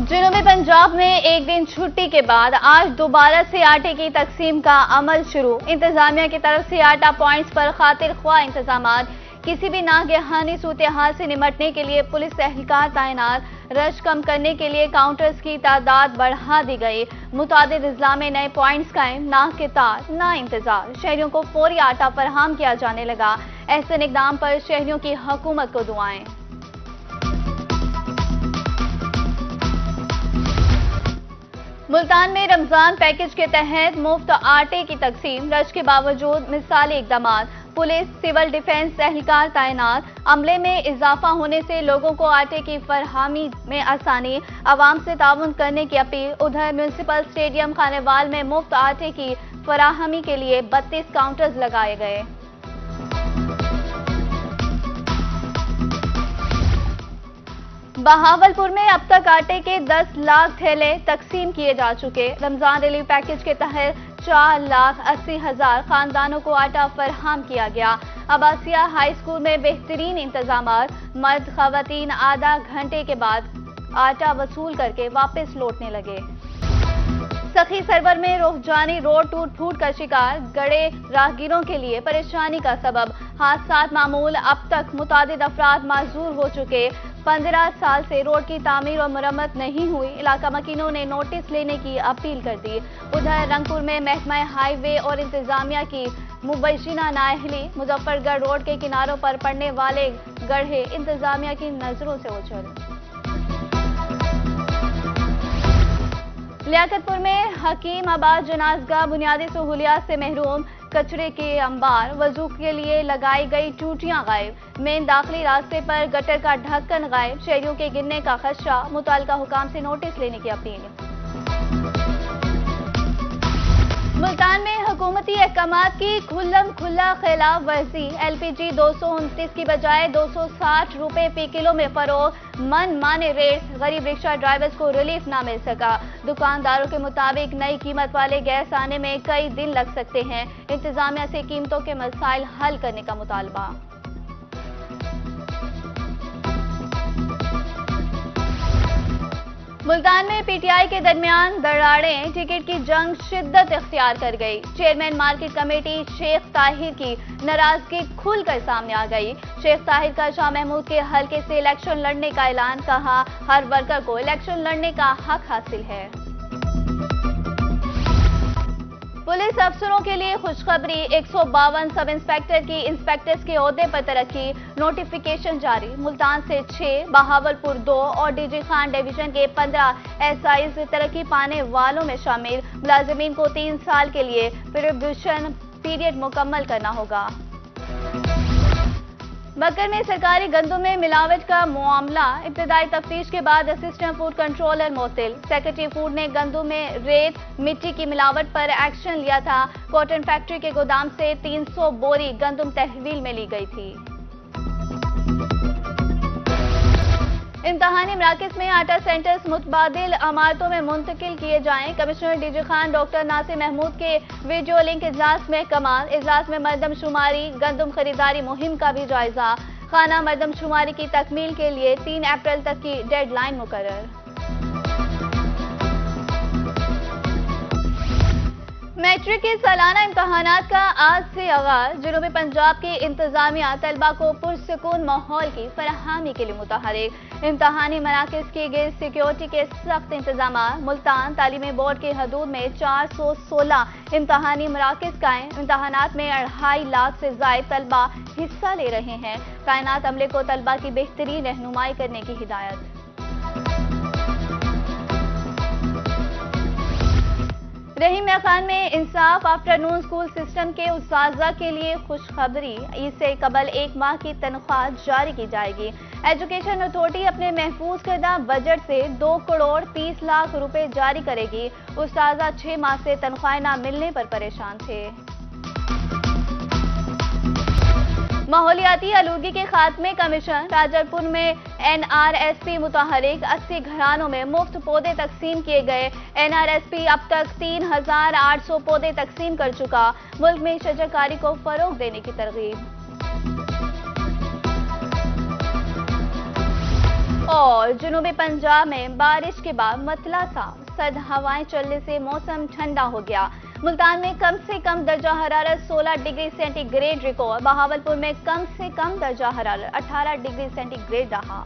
जनूबी पंजाब में एक दिन छुट्टी के बाद आज दोबारा से आटे की तकसीम का अमल शुरू। इंतजामिया की तरफ से आटा पॉइंट्स पर खातिर ख्वाह इंतजामात। किसी भी नागहानी सूरत-ए-हाल से निपटने के लिए पुलिस एहलकार तैनात। रश कम करने के लिए काउंटर्स की तादाद बढ़ा दी गई। मुतादिद अजला में नए पॉइंट्स कायम, ना कितार ना इंतजार। शहरियों को फौरी आटा फराहम किया जाने लगा। ऐसे इक़दाम पर शहरियों की हुकूमत को दुआएं। मुल्तान में रमजान पैकेज के तहत मुफ्त आटे की तकसीम। रश के बावजूद मिसाली इक़दामात। पुलिस, सिविल डिफेंस एहलकार तैनात। अमले में इजाफा होने से लोगों को आटे की फरहमी में आसानी। आवाम से ताउन करने की अपील। उधर म्यूनसिपल स्टेडियम खानेवाल में मुफ्त आटे की फराहमी के लिए 32 काउंटर्स लगाए गए। बहावलपुर में अब तक आटे के 10 लाख थैले तकसीम किए जा चुके। रमजान रिलीफ पैकेज के तहत 4,80,000 खानदानों को आटा फराहम किया गया। अब्बासिया हाई स्कूल में बेहतरीन इंतजामात। मर्द खवातीन आधा घंटे के बाद आटा वसूल करके वापस लौटने लगे। सखी सरवर में रोहजानी रोड टूट फूट का शिकार। गड़े राहगीरों के लिए परेशानी का सबब। हादसात मामूल। अब तक मुतादिद अफराद माजूर हो चुके। 15 साल से रोड की तामीर और मरम्मत नहीं हुई। इलाका मकीनों ने नोटिस लेने की अपील कर दी। उधर रंगपुर में महकमा हाईवे और इंतजामिया की मुबैशिना नाअहली। मुजफ्फरगढ़ रोड के किनारों पर पड़ने वाले गड्ढे इंतजामिया की नजरों से ओझल। लियाकतपुर में हकीम आबाद जनाजगा बुनियादी सहूलियात से महरूम। कचरे के अंबार। वजू के लिए लगाई गई टूटियां गायब। मेन दाखिली रास्ते पर गटर का ढक्कन गायब। शहरियों के गिरने का खदशा। मुतल्लिका हुकाम से नोटिस लेने की अपील। मुल्तान में हुकूमती अहकामात की खुल्लम खुल्ला खिलाफ वर्जी। LPG 229 की बजाय 260 रुपए फी किलो में फरोख्त। मन माने रेट। गरीब रिक्शा ड्राइवर्स को रिलीफ ना मिल सका। दुकानदारों के मुताबिक नई कीमत वाले गैस आने में कई दिन लग सकते हैं। इंतजामिया से कीमतों के मसाइल हल करने का मुतालबा। मुल्तान में PTI के दरमियान दराड़ें। टिकट की जंग शिद्दत इख्तियार कर गई। Chairman market committee Sheikh Tahir की नाराजगी खुलकर सामने आ गई। शेख ताहिर का शाह महमूद के हल्के से इलेक्शन लड़ने का ऐलान। कहा, हर वर्कर को इलेक्शन लड़ने का हक हासिल है। पुलिस अफसरों के लिए खुशखबरी। 152 सब इंस्पेक्टर की इंस्पेक्टर्स के ओहदे पर तरक्की। नोटिफिकेशन जारी। मुल्तान से 6, बहावलपुर 2 और DG खान डिवीजन के 15 SIs तरक्की पाने वालों में शामिल। मुलाजिमीन को 3 साल के लिए प्रोबेशन पीरियड मुकम्मल करना होगा। बकर में सरकारी गंदम में मिलावट का मामला। इब्तदाई तफ्तीश के बाद असिस्टेंट फूड कंट्रोलर मोतिल। सेक्रेटरी फूड ने गंदम में रेत मिट्टी की मिलावट पर एक्शन लिया था। कॉटन फैक्ट्री के गोदाम से 300 बोरी गंदम तहवील में ली गई थी। इम्तहानी मराकज़ में आटा सेंटर्स मुतबादिल अमारतों में मुंतकिल किए जाएं। Commissioner DG Khan doctor Nasir Mahmood के वीडियो लिंक इजलास में कमाल। इजलास में मरदमशुमारी गंदम खरीदारी मुहिम का भी जायजा। खाना मरदमशुमारी की तकमील के लिए 3 अप्रैल तक की डेडलाइन मुकर्रर। मैट्रिक के सालाना इम्तहानात का आज से आगाज। जनूबी पंजाब की इंतजामिया तलबा को पुरसकून माहौल की फराहमी के लिए मुतहरिक। इम्तहानी मराकज़ की गिर सिक्योरिटी के सख्त इंतजाम। मुल्तान तालीमी बोर्ड की हदूद में 416 इम्तहानी मराकज़ कायम। इम्तहानात में 2.5 लाख से ज़ायद तलबा हिस्सा ले रहे हैं। कायनात अमले को तलबा की बेहतरीन रहनुमाई करने की हिदायत। रहीम खान में इंसाफ आफ्टरनून स्कूल सिस्टम के उस्ताज़ा के लिए खुशखबरी। इससे कबल 1 माह की तनख्वाह जारी की जाएगी। एजुकेशन अथॉरिटी अपने महफूज करदा बजट से 2 करोड़ 30 लाख रुपए जारी करेगी। उस्ताज़ा 6 माह से तनख्वाह न मिलने पर परेशान थे। माहौलियाती आलूगी के खात्मे का मिशन। राजरपुर में NRSP मुतहरिक। 80 घरानों में मुफ्त पौधे तकसीम किए गए। NRSP अब तक 3800 पौधे तकसीम कर चुका। मुल्क में शजरकारी को फरोग देने की तरगीब। اور جنوبی پنجاب میں بارش کے بعد مطلع صاف، سرد ہوائیں چلنے سے موسم ٹھنڈا ہو گیا۔ ملتان میں کم سے کم درجہ حرارت 16 degree centigrade record, Bahawalpur میں کم سے کم درجہ حرارت 18 ڈگری سینٹی گریڈ رہا۔